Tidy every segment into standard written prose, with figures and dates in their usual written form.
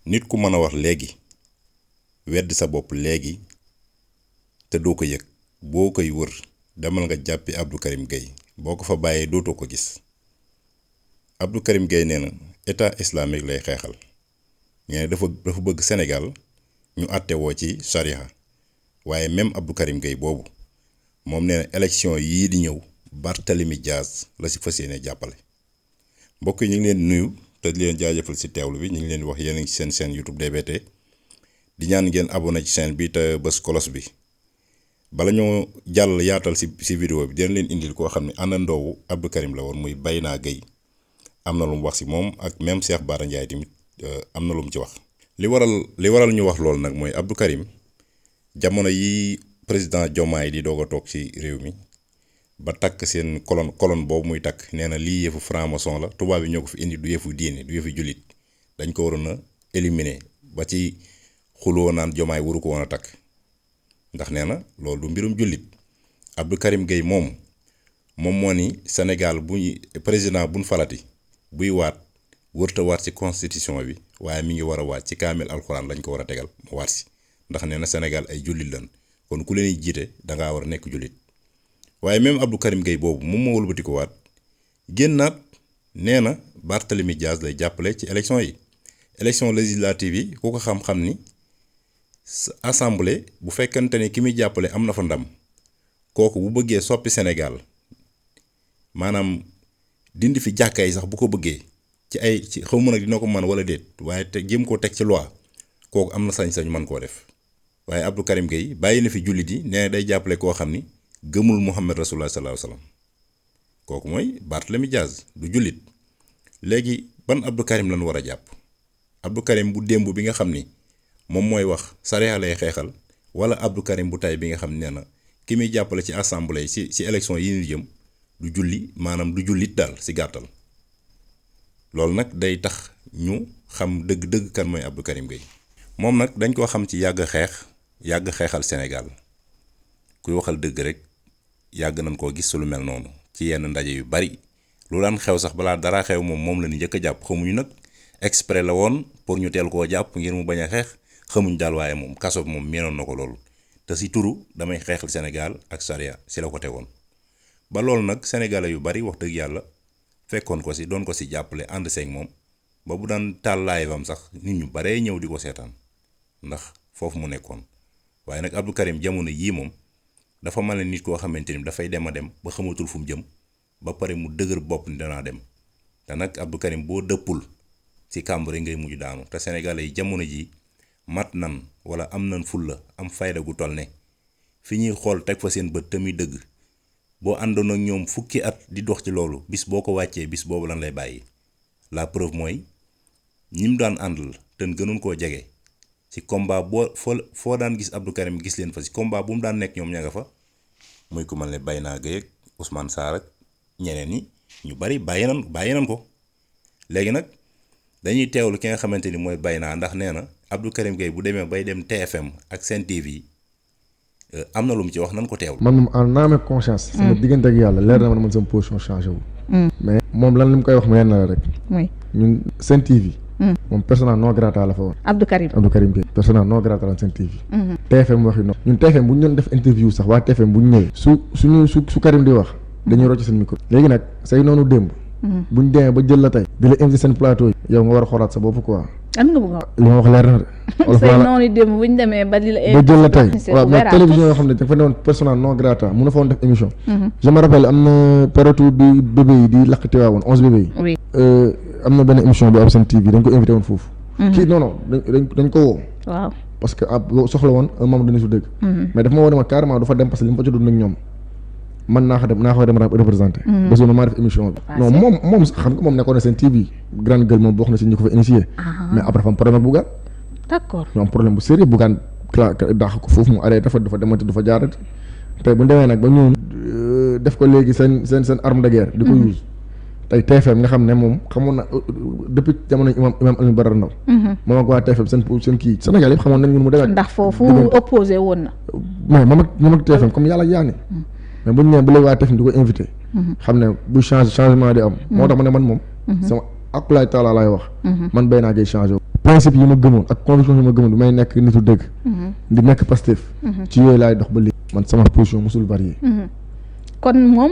nit ku mën a wax léegi wedd sa bopp léegi te doo ko yëg boo koy wër demal nga jàppi Abdou Karim Gueye boo ko fa bàyyee dootoo ko gis Abdou Karim Gueye nee na état islamique lay xeexal nee dafa bëgg Sénégal ñu àttewoo ci charia waaye même Abdou Karim Gueye boobu moom nee na élection yii di ñëw Barthélemy Diaz la si fas yéene jàppale mbokk yi ñu ngi leen di nuyu te di leen jaajëfal si teewlu bi ñu ngi leen di wax yéen a ngi ci seen chaîne YouTube DBT di ñaan ngeen abonné ci chaîne bi te bës kolos bi bala ñoo jàll yaatal si vidéo bi dina leen indil koo xam ne àndandoowu Abdou Karim la woon muy Bayna Gueye am na lu mu wax si moom ak même Cheikh Bara Ndiaye tamit am na lu mu ci wax. li waral ñu wax loolu nag mooy Abdou Karim jamono yi président Diomaye di doog a toog ci réew mi ba takk seen colonne boobu muy takk nee na lii yëfu franc-maçon la tubaab yi ñoo ko fi indi du yëfu diine du yëfu jullit dañ ko waroon a éliminer ba ci xuloo naan Diomaye waru ko woon a takk ndax nee na loolu du mbirum jullit Abdou Karim Gueye moom moo ni Sénégal président buñ falati buy waat wërta waat ci constitution bi waaye mi ngi war a waat ci kaamil alxuraan lañ ko war a tegal mu waat si ndax nee na Sénégal ay jullit lan kon ku leen jiite dangaa war a nekk jullit waaye même Abdou Karim Gueye boobu moom moo wëlbati ko waat génnaat nee na Barthélemy Diaz lay jàppale ci élection yi élection législative yi ku ko xam-xam ni assemblée bu fekkante ni ki muy jàppale am na fa ndam kooku bu bëggee soppi Sénégal maanaam dindi fi jàkka yi sax bu ko bëggee ci xaw ma nag dina ko mën wala déet waaye te jéem koo teg ci loi kooku am na sañ-sañ mën koo def waaye Abdou Karim Gueye bàyyi na fi jullit yi nee na day jàppale koo xam ni gëmul Muhammad Rasulullah sallallahu alayhi wasallam kooku mooy Barthélemy Diaz du jullit léegi ban Abdou Karim lañ war a jàpp Abdou Karim bu démb bi nga xam ni moom mooy wax sariya lay xeexal wala Abdou Karim bu tay bi nga xam ne nee na ki muy jàppale ci assemblée ci élection yi ñu jëm du julli maanaam du jullit daal si gàttal loolu nag day tax ñu xam dëgg-dëgg kan mooy Abdou Karim Gueye moom nag dañ koo xam ci yàgg xeexal Sénégal kuy waxal dëgg rek yàgg nañ koo gis su lu mel noonu ci yenn ndaje yu bari lu daan xew sax balaa dara xew moom la ñu njëkk a jàpp xamuñu nag exprès la woon pour ñu teel koo jàpp ngir mu bañ a xeex xamuñ daal waaye moom kaso bi moom miinoon na ko loolu te si turu damay xeexal Sénégal ak charia si la ko tegoon ba loolu nag sénégalais yu bari wax dëgg yàlla fekkoon ko si doon ko si jàppale ànd seeg moom ba bu daan taal live am sax nit ñu baree ñëw di ko seetaan ndax foofu mu nekkoon waaye nag Abdou Karim jamono yii moom dafa mel ne nit koo xamante ni dafay dem a dem ba xamatul fu mu jëm ba pare mu dëgër bopp ni danaa dem te nag Abdou Karim boo dëppul ci kàmbare ngay mujj daanu te sénégalais yi jamono ji mat nan wala am nan fulla am fayda gu toll ne fi ñuy xool teg fa seen bët te muy dëgg boo àndoon ak ñoom fukki at di dox ci loolu bis boo ko wàccee bis boobu lan lay bàyyi la preuve mooy ñim daan àndal te gënoon koo jege ci combat boo foo daan gis Abdou Karim gis leen fa ci combat bu mu daan nekk ñoom ña nga fa muy ku mel ne Bayna Gueye ak Ousmane Sarr ak ñeneen ñi ñu bari bàyyi nan ko léegi nag dañuy teewlu ki nga xamante ni mooy Bayna ndax nee na Abdou Karim Gueye bu demee bay dem TFM ak Sen TV am na lu mu ci wax nan ko teewlu. man moom en âme et conscience. sama diggante ak yàlla leer na man sama position changé wu. mais moom lan li mu koy wax mu yenn la rek. oui ñun Sen TV. moom persona non grata la fa woon. Abdou Karim Gueye persona non grata la Sen TV. TFM waxi noonu. ñun TFM bu ñu doon def interview sax waa TFM bu ñu ñëwee. su Karim di wax dañuy rocc seen micro. léegi nag say noonu démb. bu ñu demee ba jël la tey. di la invité seen plateau yi. yow nga war a xoolaat sa bopp quoi. am nga bëgg li ma wax leer na de. say noonu démb bu ñu demee ba di la invité ba jël la tey waaw mais télévision yoo xam ne dafa ne woon persona non grata mun na fa woon def émission. je me rappelle am na période bi bébé yi di lakk Tiwaawoon 11 bébé yi. oui am na benn émission bu am Sen TV dañ ko invité woon foofu. kii non dañ ko woo. waaw parce que soxla woon un membre de su dëgg. mais dafa ma woo ne ma carrément du fa dem parce que li mu fa ci dund ak ñoom man naa ko dem représenté. bés bu maa def émission bi. non moom xam nga moom nekkoon na Sen TV grande gueule moom bokk na si ñu ko fa initié. mais après fa am problème ak Bougane. d'accord ñu am problème bu sérieux Bougane daax ko foofu mu arrêté dafa demati du fa jaarati tey bu ñu demee nag ba ñu def ko léegi seen arme de guerre. di ko use tey TFM nga xam ne moom xamoon na depuis jamono imam Alioune Badara Ndao moom ak waa TFM seen kii Sénégal yëpp xamoon nañ ñun mu demee. ndax foofu opposé woon na. mais moom ak TFM comme yàlla yaa ni mais bu ñu nee ba léegi waa TFM di ko invité. xam ne bu changement di am. moo tax ma ne man moom. sama akulaay taala laay wax. man Bayna Gueye changé wu. principe yi ma gëmoon ak conviction yi ma gëmoon du may nekk nitu dëgg. di nekk Pastef. ci yooyu laay dox ba léegi. man sama position mosul varié. kon moom.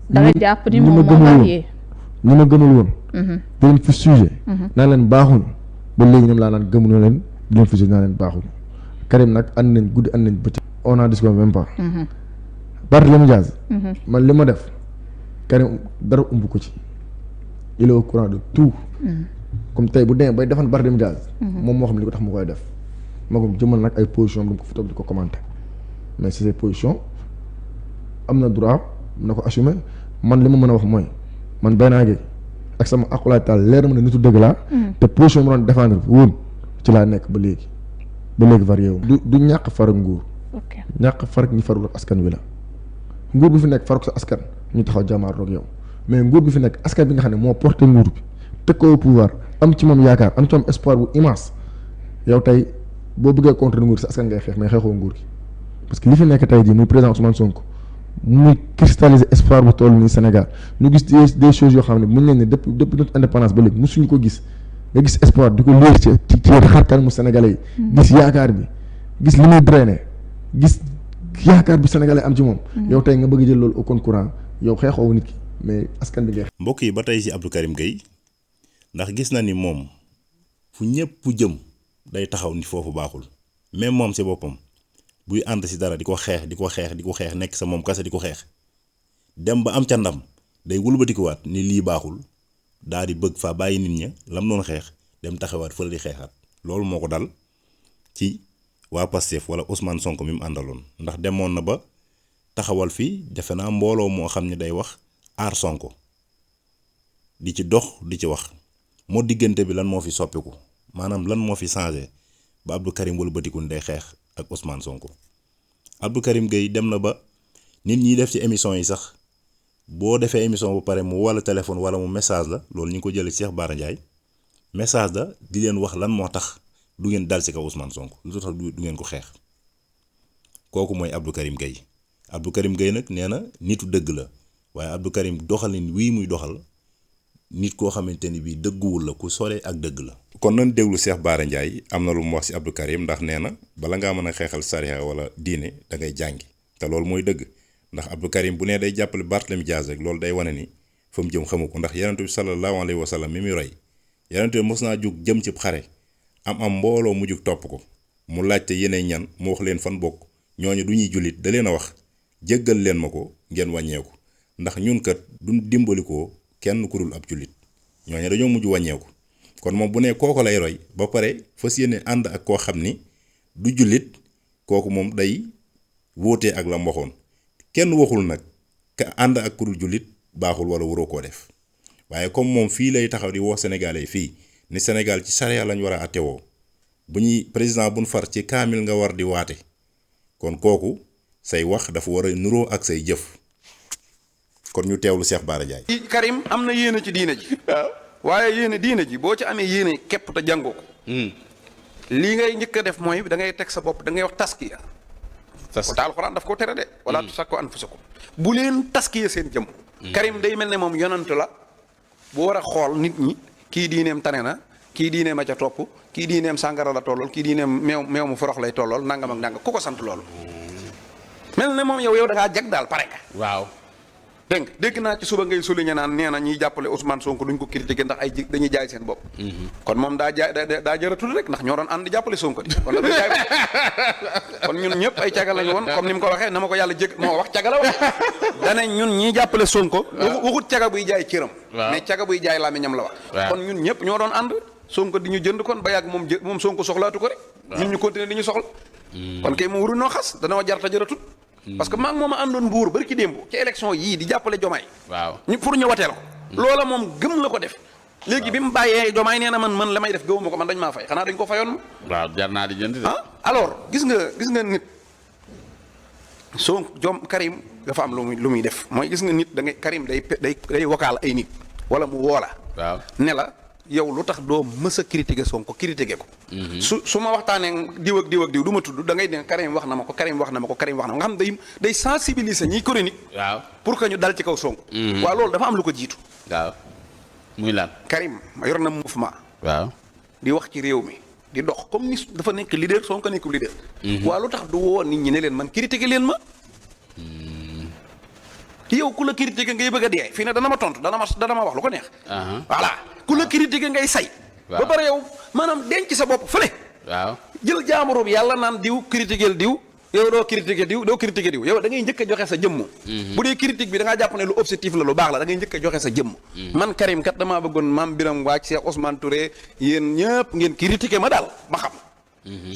da nga jàpp ni moom moo varié. ñi ma gëmul woon. di leen fi sujet. naa leen baaxuñu ba léegi ñoom laa naan gëmuñu leen di leen fi sujet naa leen baaxuñu. Karim nag ànd nañ guddi ànd nañ bëccëg. on n'en discute même pas. Barthélémy Dias. man li ma def Karim dara umb ko ci. il est au courant de tout. comme tey bu demee bay defan Barthélémy Dias. moom moo xam li ko tax mu koy def. ma ko jëmal nag ay position du ko fi toog di ko commenter mais c'est ses positions am na droit na ko assumer man li ma mën a wax mooy man Bayna Gueye ak sama akulaay taal leer ma ne nitu dëgg laa. te position ma doon défendre woon ci laa nekk ba léegi varié wu. du ñàkk farak nguur. ñàkk farak ñi farul ak askan wi la. nguur bi fi nekk faruk sa askan ñu taxaw jàmmaarloog yow mais nguur bi fi nekk askan bi nga xam ne moo porté nguur bi teg ko au pouvoir am ci moom yaakaar am ci moom espoir bu immense yow tey boo bëggee contre nguur sa askan ngay xeex mais xeexoo nguur gi parce que li fi nekk tey jii muy président Ousmane Sonko muy cristalliser espoir bu toll nii Sénégal ñu gis des choses yoo xam ne mën nañ ne depuis notre indépendance ba léegi mosuñu ko gis nga gis espoir di ko léer ci xarkan mu Sénégalais yi gis yaakaar bi gis li muy drainer gis yaakaar bi Sénégalais am ci moom yow tey nga bëgg jël loolu au compte courant yow xeexoo nit ki mais askan bi ngay mbokk yi ba tey ci Abdou Karim Gueye ndax gis na ni moom fu ñëpp jëm day taxaw ni foofu baaxul même moom ci boppam buy ànd ci dara di ko xeex nekk sa moom kase di ko xeex dem ba am ca ndam day wëlbatikuwaat ni lii baaxul daal di bëgg faa bàyyi nit ña lam doon xeex dem taxawaat fële di xeexaat loolu moo ko dal ci waa Pastef wala Ousmane Sonko mi mu àndaloon ndax demoon na ba taxawal fii defe naa mbooloo moo xam ne day wax aar Sonko di ci dox di ci wax moo diggante bi lan moo fi soppiku maanaam lan moo fi changé ba Abdou Karim wëlbatiku day xeex ak Ousmane Sonko Abdou Karim Gueye dem na ba nit ñi def ci émission yi sax boo defee émission ba pare mu wala téléphone wala mu message la loolu ñu ngi ko jëlee Cheikh Bara Ndiaye message la di leen wax lan moo tax du ngeen dal ci kaw Ousmane Sonko lu tax du ngeen ko xeex kooku mooy Abdou Karim Gueye Abdou Karim Gueye nag nee na nitu dëgg la waaye Abdou Karim doxalin wii muy doxal nit koo xamante ni bii dëgguwul la ku sore ak dëgg la. kon nañ déglu Cheikh Bara Ndiaye am na lu mu wax ci Abdou Karim ndax nee na bala ngaa mën a xeexal sariya wala diine da ngay jàngi te loolu mooy dëgg ndax Abdou Karim bu nee day jàppale Barthélémy Dias rek loolu day wane ni fa mu jëm xamu ko ndax yonent bi sallallahu alayhi wa sallam mi muy roy yonent bi mos naa jug jëm ci xare am mbooloo mu jug topp ko mu laajte yeneen ñan mu wax leen fan bokk ñooñu du ñuy jullit da leen a wax jéggal leen ma ko ngeen wàññeeku ndax ñun kat duñ dimbalikoo kenn ku dul ab jullit ñooñu dañoo mujj wàññeeku kon moom bu ne kooko lay roy ba pare fas yéene ànd ak koo xam ni du jullit kooku moom day wóotee ak la waxoon kenn waxul nag ka ànd ak ku dul jullit baaxul wala waroo koo def waaye comme moom fii lay taxaw di woo sénégalais fii ni Sénégal ci charia lañ war a attewoo bu ñuy président buñ far ci kaamil nga war di waate kon kooku say wax dafa war a nuroo ak say jëf kon ñu teewlu Cheikh Bara Ndiaye. Karim am na yéene ci diine ji. waaye yéene diine ji boo ci amee yéene képp te jàngoo ko. lii ngay njëkk a def mooy da ngay teg sa bopp da ngay wax taskiya. taskiya ko alxuraan daf ko tere de. wala tusakku anfusakum bu leen taskiya seen jëm. Karim day mel ne moom yonantu la bu war a xool nit ñi kii diineem tane na kii diineem a ca topp kii diineem sàngara la tollool kii diineem meew mu forox lay tollool nangam ak nangam ku ko sant loolu. mel ne moom yow da ngaa jag daal pare nga. waaw. dégg naa ci suba ngay souligner naan nee na ñiy jàppale Ousmane Sonko duñ ko critiquer ndax dañuy jaay seen bopp. kon moom daa jaratul rek ndax ñoo doon ànd di jàppale Sonko di kon nag jaay kon ñun ñëpp ay caga lañu woon comme ni mu ko waxee na ma ko yàlla jég moo wax caga la wax. dane ñun ñiy jàppale Sonko. waxut caga buy jaay cëram. mais caga buy jaay làmmiñam la wax. kon ñun ñëpp ñoo doon ànd Sonko di ñu jënd kon ba yàgg moom Sonko soxlaatu ko rek. ñun ñu continuer di ñu soxla. kon kay mu wuru noo xas danoo jarta jaratul parce que maa ngi moom a àndoon mbuur bari ki démb ci élection yii di jàppale Jomaay. waaw ñu pour ñu wateel ko. loola moom gëm la ko def. léegi bi mu bàyyee Jomaay nee na man la may def gëwuma ko man dañ maa fay xanaa dañ ko fayoon. waaw jar naa di jënd de. alors gis nga nit Karim dafa am lu muy def mooy gis nga nit da ngay Karim day vocal ay nit wala mu woola. waaw ne la yow lu tax doo mës a critiquer Sonko critiquer ko. su ma waxtaanee diw ak diw du ma tudd da ngay ne Karim wax na ma ko nga xam day sensibiliser ñiy chronique. waaw pour que ñu dal ci kaw Sonko. waaw loolu dafa am lu ko jiitu. waaw muy lan. Karim yor na mouvement. waaw di wax ci réew mi di dox comme ni dafa nekk leader Sonko nekkul leader. waa lu tax du woo nit ñi ne leen man critiquer leen ma. yow ku la critiquer ngay bëgg a dee fii ne dana ma tontu dana ma wax lu ko neex. voilà ku la critiquer ngay say. ba pare yow maanaam denc sa bopp fële. waaw jël jaamuru bi yàlla naan diw critiquer diw. yow doo critiquer diw yow da ngay njëkk a joxe sa jëmm. bu dee critique bi da ngaa jàpp ne lu objectif la lu baax la da ngay njëkk a joxe sa jëmm. man Karim kat damaa bëggoon Mame Birame Wathie Cheikh Ousmane Touré yéen ñëpp ngeen critiquer ma daal ma xam.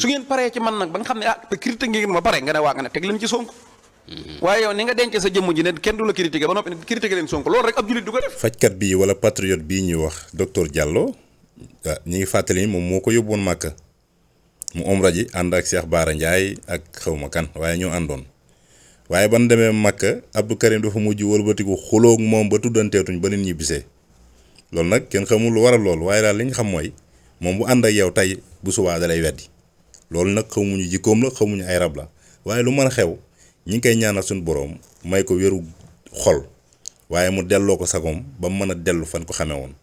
su ngeen paree ci man nag ba nga xam ne te critiquer ngeen ma pare nga ne waa nga ne teg leen ci Sonko. waaye yow ni nga denc sa jëmm ji ne kenn du la critiquer ba noppi ne critiquer leen Sonko loolu rek ab jullit du ko def. fajkat bii wala patriote bii ñuy wax docteur Diallo ñi ngi fàttali ni moom moo ko yóbbuwoon Màkka mu omra ji ànd ak Cheikh Bara Ndiaye ak xawma kan waaye ñoo àndoon waaye ban demee Makka Abdou Karim dafa mujj wëlbatiku xuloog moom ba tuddanteetuñ ba nit ñi bisee loolu nag kenn xamul lu waral loolu waaye daal li ñu xam mooy moom bu ànd ak yow tey bu subaa da lay weddi loolu nag xamuñu jikkoom la xamuñu ay rab la waaye lu mën a xew ñi ngi koy ñaanal suñu boroom may ko wéru xol waaye mu delloo ko sagoom ba mu mën a dellu fan ko xamee woon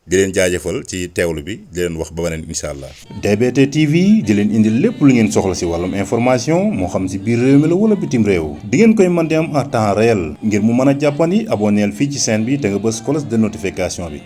di leen jaajëfal ci teewlu bi di leen wax ba beneen incha allah. DBT TV di leen indil lépp lu ngeen soxla si wàllum information moo xam si biir réew mi la wala bitim réew di ngeen koy mën di am en temps réel ngir mu mën a jàppandi abonneel fii ci chaîne bi te nga bës cloche de notification bi.